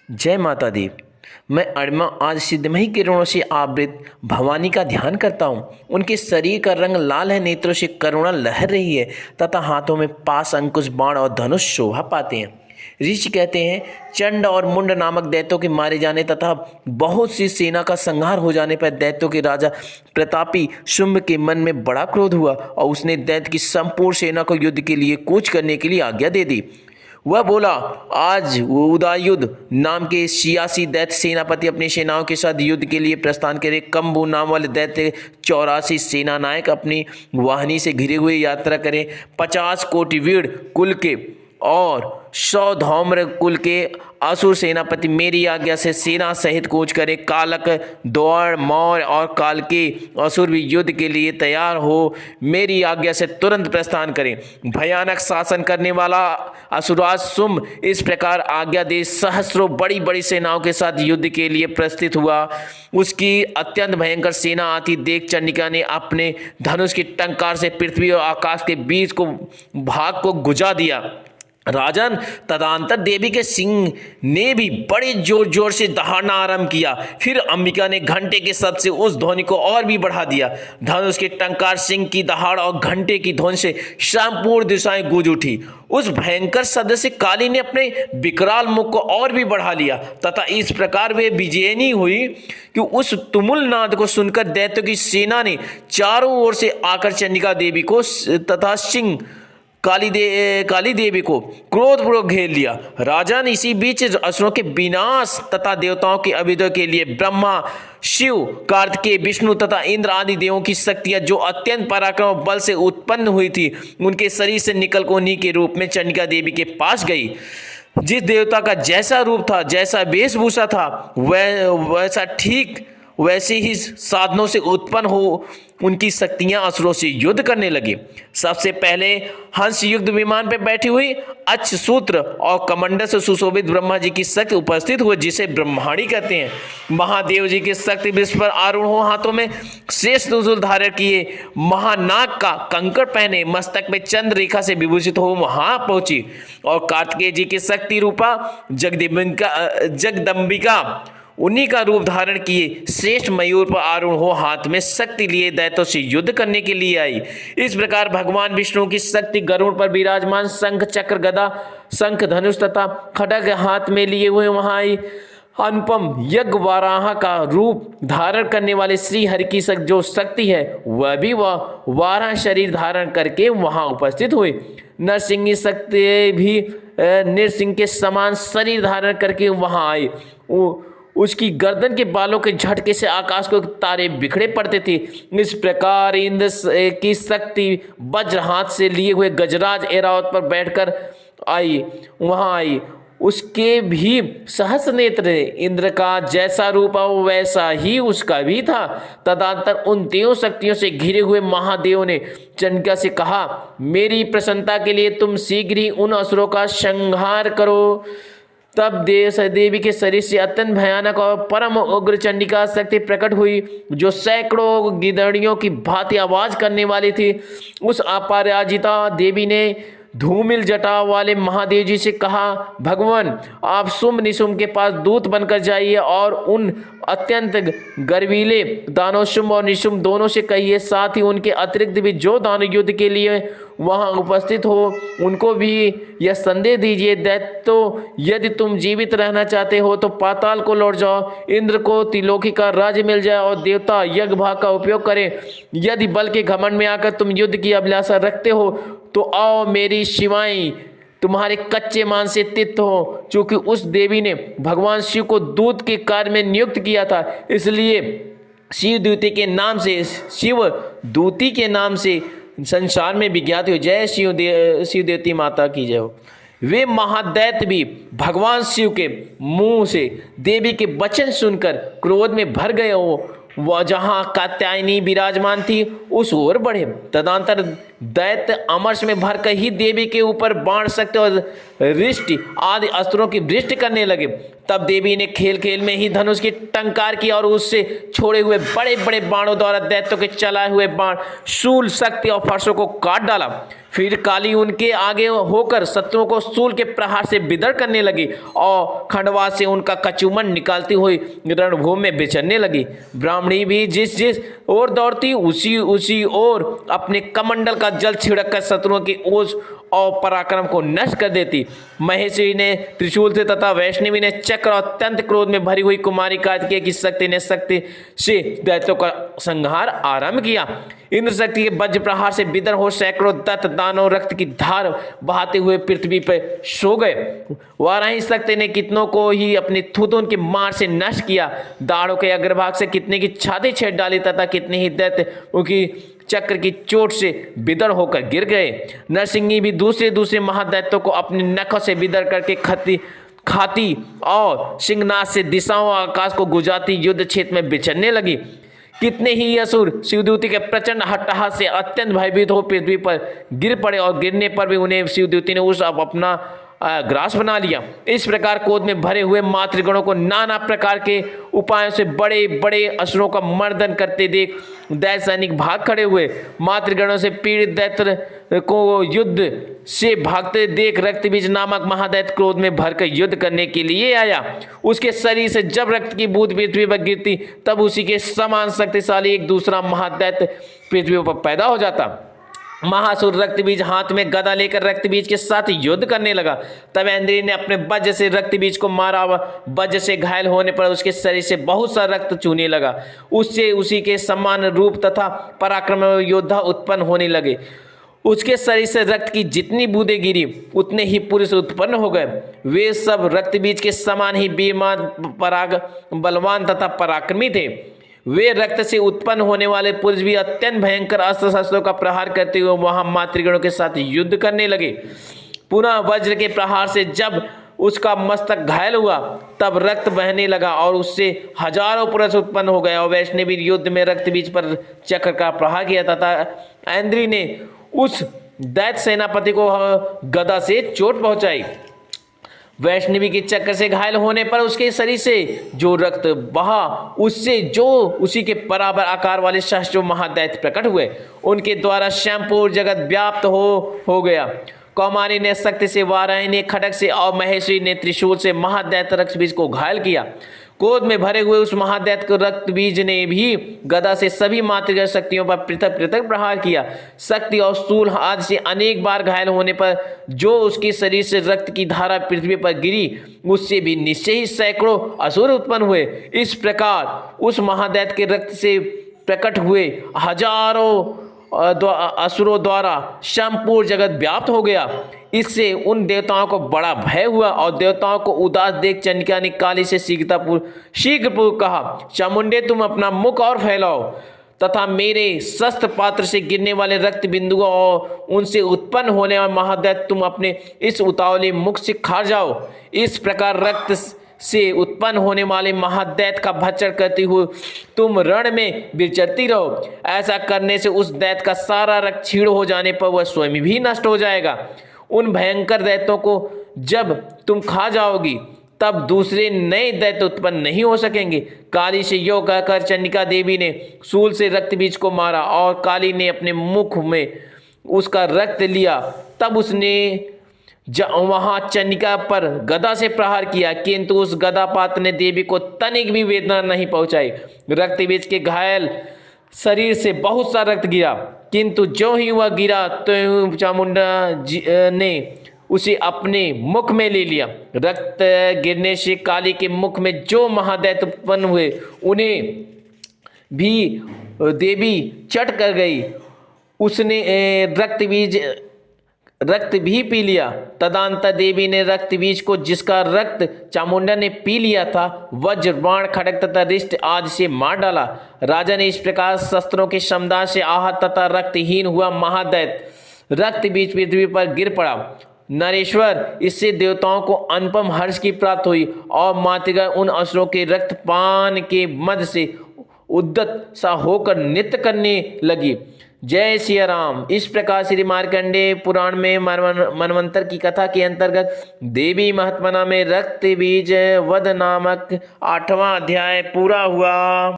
जय माता दी। मैं अणिमा आज सिद्धमयी किरणों से आवृत भवानी का ध्यान करता हूँ। उनके शरीर का रंग लाल है, नेत्रों से करुणा लहर रही है तथा हाथों में पास, अंकुश, बाण और धनुष शोभा पाते हैं। ऋषि कहते हैं, चंड और मुंड नामक दैत्यों के मारे जाने तथा बहुत सी सेना का संहार हो जाने पर दैत्यों के राजा प्रतापी शुंभ के मन में बड़ा क्रोध हुआ और उसने दैत्य की संपूर्ण सेना को युद्ध के लिए कूच करने के लिए आज्ञा दे दी। वह बोला, आज उदययुध नाम के 86 दैत्य सेनापति अपनी सेनाओं के साथ युद्ध के लिए प्रस्थान करे। कंबू नाम वाले दैत्य 84 सेना नायक अपनी वाहिनी से घिरे हुए यात्रा करें। 50 कोटि वीर कुल के और 100 धौम्र कुल के असुर सेनापति मेरी आज्ञा से सेना सहित कूच करें। कालक, द्वार, मौर्य और काल के असुर भी युद्ध के लिए तैयार हो मेरी आज्ञा से तुरंत प्रस्थान करें। भयानक शासन करने वाला असुराज शुंभ इस प्रकार आज्ञा दे सहस्रों बड़ी बड़ी सेनाओं के साथ युद्ध के लिए प्रस्थित हुआ। उसकी अत्यंत भयंकर सेना आती देख चंडिका ने अपने धनुष की टंकार से पृथ्वी और आकाश के बीच को भाग को गुजा दिया। राजन, तदंतर देवी के सिंह ने भी बड़े जोर जोर से दहाड़ना आरंभ किया। फिर अंबिका ने घंटे के शब्द से उस ध्वनि को और भी बढ़ा दिया। धनुष के टंकार, सिंह की दहाड़ और घंटे की ध्वनि से संपूर्ण दिशाएं गूंज उठी। उस भयंकर शब्द से काली ने अपने विकराल मुख को और भी बढ़ा लिया तथा इस प्रकार वे विजयनी हुई कि उस तुमुल नाद को सुनकर दैत्यों की सेना ने चारों ओर से आकर चंडिका देवी को तथा सिंह काली देवी को क्रोधपूर्वक घेर लिया। राजन, इसी बीच असुरों के विनाश तथा देवताओं के अभ्युदय के लिए ब्रह्मा, शिव, कार्तिकेय, विष्णु तथा इंद्र आदि देवों की शक्तियां जो अत्यंत पराक्रम और बल से उत्पन्न हुई थी, उनके शरीर से निकल कर उन्हीं के रूप में चंडिका देवी के पास गई। जिस देवता का जैसा रूप था, जैसा वेशभूषा था, वैसा ठीक वैसे ही साधनों से उत्पन्न हो उनकी शक्तियां असुरों से युद्ध करने लगी। सबसे पहले हंस युक्त विमान पर बैठी हुई अक्षसूत्र और कमंडल से सुशोभित ब्रह्मा जी की शक्ति उपस्थित हुए, जिसे ब्रह्माणी कहते हैं। महादेव जी की शक्ति वृक्ष पर आरूढ़ हो, हाथों में शेष त्रिशूल धारण किए, महानाग का कंकड़ पहने, मस्तक में चंद्र रेखा से विभूषित हो वहां पहुंची। और कार्तिकेय जी की शक्ति रूपा जगदम्बिका उन्हीं का रूप धारण किए श्रेष्ठ मयूर पर आरूढ़ हो, हाथ में शक्ति लिए दैत्यों से युद्ध करने के लिए आई। इस प्रकार भगवान विष्णु की शक्ति गरुड़ पर विराजमान शंख, चक्र, गदा, शंख, धनुष तथा खड्ग हाथ में लिए हुए वहां आई। अनुपम यज्ञ वाराह का रूप धारण करने वाले श्री हरि की जो शक्ति है, वह भी वाराह शरीर धारण करके वहां उपस्थित हुई। नरसिंह शक्ति भी नरसिंह के समान शरीर धारण करके वहां आई। उसकी गर्दन के बालों के झटके से आकाश को तारे बिखरे पड़ते थे। इस प्रकार इंद्र की शक्ति वज्र हाथ से लिए हुए गजराज ऐरावत पर बैठकर वहां आई। उसके भी सहस्र नेत्र, इंद्र का जैसा रूप हो वैसा ही उसका भी था। तदंतर उन देव शक्तियों से घिरे हुए महादेव ने चंडिका से कहा, मेरी प्रसन्नता के लिए तुम शीघ्र ही उन असुरों का संहार करो। तब देवी के शरीर से अत्यंत भयानक और परम उग्र चंडिका शक्ति प्रकट हुई, जो सैकड़ों गिदड़ियों की भांति आवाज करने वाली थी। उस अपराजिता देवी ने धूमिल जटा वाले महादेव जी से कहा, भगवान, आप शुंभ निशुंभ के पास दूत बनकर जाइए और उन अत्यंत गर्वीले दानव शुंभ और निशुंभ दोनों से कहिए, साथ ही उनके अतिरिक्त भी जो दानव युद्ध के लिए वहां उपस्थित हो उनको भी यह संदेश दीजिए, दैत्यों, यदि तुम जीवित रहना चाहते हो तो पाताल को लौट जाओ, इंद्र को त्रिलोकी का राज्य मिल जाए और देवता यज्ञ भाग का उपयोग करें। यदि बल के घमंड में आकर तुम युद्ध की अभिलाषा रखते हो तो आओ, मेरी शिवाएं तुम्हारे कच्चे मान से तित हो। चूंकि उस देवी ने भगवान शिव को दूत के कार्य में नियुक्त किया था, इसलिए शिव दूती के नाम से संसार में विज्ञात हो। जय शिव देवती माता की जय हो। वे महादैत्य भी भगवान शिव के मुंह से देवी के वचन सुनकर क्रोध में भर गए हो। वह जहां कात्यायनी विराजमान थी उस ओर बढ़े। तदंतर दैत्य अमर्ष में भरकर ही देवी के ऊपर बाण, शक्ति और रिष्टि आदि अस्त्रों की वृष्टि करने लगे। तब देवी ने खेल खेल में ही धनुष की टंकार की और उससे छोड़े हुए बड़े बड़े बाणों द्वारा दैत्यों के चलाए हुए बाण, शूल, शक्ति और फरसों को काट डाला। फिर काली उनके आगे होकर शत्रुओं को शूल के प्रहार से विदर करने लगी और खंडवा से उनका कचूमन निकालती हुई रणभूमि में विचरने लगी। ब्राह्मणी भी जिस जिस ओर दौड़ती उसी ओर अपने कमंडल का जल छिड़क शत्रुओं की ओज और पराक्रम को नष्ट कर देती। महेश्वरी ने त्रिशूल से तथा वैष्णवी ने चक्र और अत्यंत क्रोध में भरी हुई कुमारी कार्तिकेय की शक्ति ने शक्ति से दैत्यों का संहार आरंभ किया। इंद्र शक्ति के वज्र प्रहार से विदर हो सैकड़ों दत्त दानव रक्त की धार बहाते हुए पृथ्वी पर सो गए। वाराही शक्ति ने कितनों को ही अपनी थूथून के मार से नष्ट किया। दाढ़ों के अग्रभाग से कितने की छाती छेद डाली तथा कितने ही दैत्य उनकी चक्र की चोट से विदर होकर गिर गए। नरसिंही भी दूसरे महादैत्यों को अपने नखों से विदर करके खाती और सिंहनाद से दिशाओं आकाश को गुजाती युद्ध क्षेत्र में बिछड़ने लगी। कितने ही असुर शिवदूती के प्रचंड हट्टहास से अत्यंत भयभीत हो पृथ्वी पर गिर पड़े और गिरने पर भी उन्हें शिवदूती ने उस अपना ग्रास बना लिया। इस प्रकार क्रोध में भरे हुए मातृगणों को नाना प्रकार के उपायों से बड़े बड़े असुरों का मर्दन करते देख दैत्य सैनिक भाग खड़े हुए। मातृगणों से पीड़ित दैत्य को युद्ध से भागते देख रक्तबीज नामक महादैत्य क्रोध में भरकर युद्ध करने के लिए आया। उसके शरीर से जब रक्त की बूंद पृथ्वी पर गिरती तब उसी के समान शक्तिशाली एक दूसरा महादैत्य पृथ्वी पर पैदा हो जाता। महासुर रक्तबीज हाथ में गदा लेकर रक्तबीज के साथ युद्ध करने लगा। तब इंद्री ने अपने वज्र से रक्तबीज को मारा। वज्र से घायल होने पर उसके शरीर से बहुत सा रक्त चूने लगा। उससे उसी के समान रूप तथा पराक्रम योद्धा उत्पन्न होने लगे। उसके शरीर से रक्त की जितनी बूंदें गिरी उतने ही पुरुष उत्पन्न हो गए। वे सब रक्तबीज के समान ही बीरमान, पराग, बलवान तथा पराक्रमी थे। वे रक्त से उत्पन्न होने वाले पुरुष भी अत्यंत भयंकर अस्त्र शस्त्रों का प्रहार करते हुए वहां मातृगणों के साथ युद्ध करने लगे। पुनः वज्र के प्रहार से जब उसका मस्तक घायल हुआ तब रक्त बहने लगा और उससे हजारों पुरुष उत्पन्न हो गए। और वैष्णवी युद्ध में रक्तबीज पर चक्र का प्रहार किया तथा इंद्री ने उस दैत्य सेनापति को गदा से चोट पहुंचाई। वैष्णवी के चक्र से घायल होने पर उसके शरीर से जो रक्त बहा उससे जो उसी के बराबर आकार वाले सहस्त्रों महादैत्य प्रकट हुए। उनके द्वारा श्यामपुर जगत व्याप्त हो गया। कौमारी ने शक्ति से, वाराही ने खड्ग से और महेश्वरी ने त्रिशूल से महादैत्य रक्तबीज को घायल किया। क्रोध में भरे हुए उस महादैत्य को रक्तबीज ने भी गदा से सभी मातृगण शक्तियों पर पृथक पृथक प्रहार किया। शक्ति और स्थूल आदि से अनेक बार घायल होने पर जो उसके शरीर से रक्त की धारा पृथ्वी पर गिरी उससे भी निश्चय ही सैकड़ों असुर उत्पन्न हुए। इस प्रकार उस महादैत्य के रक्त से प्रकट हुए हजारों असुरों द्वारा संपूर्ण जगत व्याप्त हो गया। इससे उन देवताओं को बड़ा भय हुआ और देवताओं को उदास देख चंडिका ने काली से शीघ्रपूर्वक कहा, चामुंडे तुम अपना मुख और फैलाओ तथा मेरे शस्त्र पात्र से गिरने वाले रक्त बिंदुओं और उनसे उत्पन्न होने वाले महादैत्य तुम अपने इस उतावले मुख से खा जाओ। इस प्रकार रक्त से उत्पन्न होने वाले महादैत्य का भक्षण करती हुई तुम रण में विचरती रहो। ऐसा करने से उस दैत्य का सारा रक्त क्षीण हो जाने पर वह स्वयं भी नष्ट हो जाएगा। उन भयंकर दैत्यों को जब तुम खा जाओगी तब दूसरे नए दैत्य उत्पन्न नहीं हो सकेंगे। काली से यो कहकर चंडिका देवी ने शूल से रक्तबीज को मारा और काली ने अपने मुख में उसका रक्त लिया। तब उसने वहां चंडिका पर गदा से प्रहार किया, किंतु उस गदापात ने देवी को तनिक भी वेदना नहीं पहुंचाई। रक्तबीज के घायल शरीर से बहुत सा रक्त गिरा, किंतु जो ही वह गिरा तो चामुंडा ने उसे अपने मुख में ले लिया। रक्त गिरने से काली के मुख में जो महादैत्य उत्पन्न हुए उन्हें भी देवी चट कर गई। उसने रक्त भी पी लिया। तदंतर देवी ने रक्त बीज को, जिसका रक्त चामुंडा ने पी लिया था, वज्र, बाण, खड्ग तथा रिष्ट आदि से मार डाला। राजा ने इस प्रकार शस्त्रों के समुदाय से आहत तथा रक्तहीन हुआ महादैत्य रक्त बीज पृथ्वी पर गिर पड़ा। नरेश्वर, इससे देवताओं को अनुपम हर्ष की प्राप्त हुई और मातृगण उन असुरों के रक्तपान के मद से उद्दत सा होकर नृत्य करने लगी। जय सिया राम। इस प्रकार श्री मार्कंडेय पुराण में मनवंतर की कथा के अंतर्गत देवी महात्मना में रक्त बीज वध नामक 8वां अध्याय पूरा हुआ।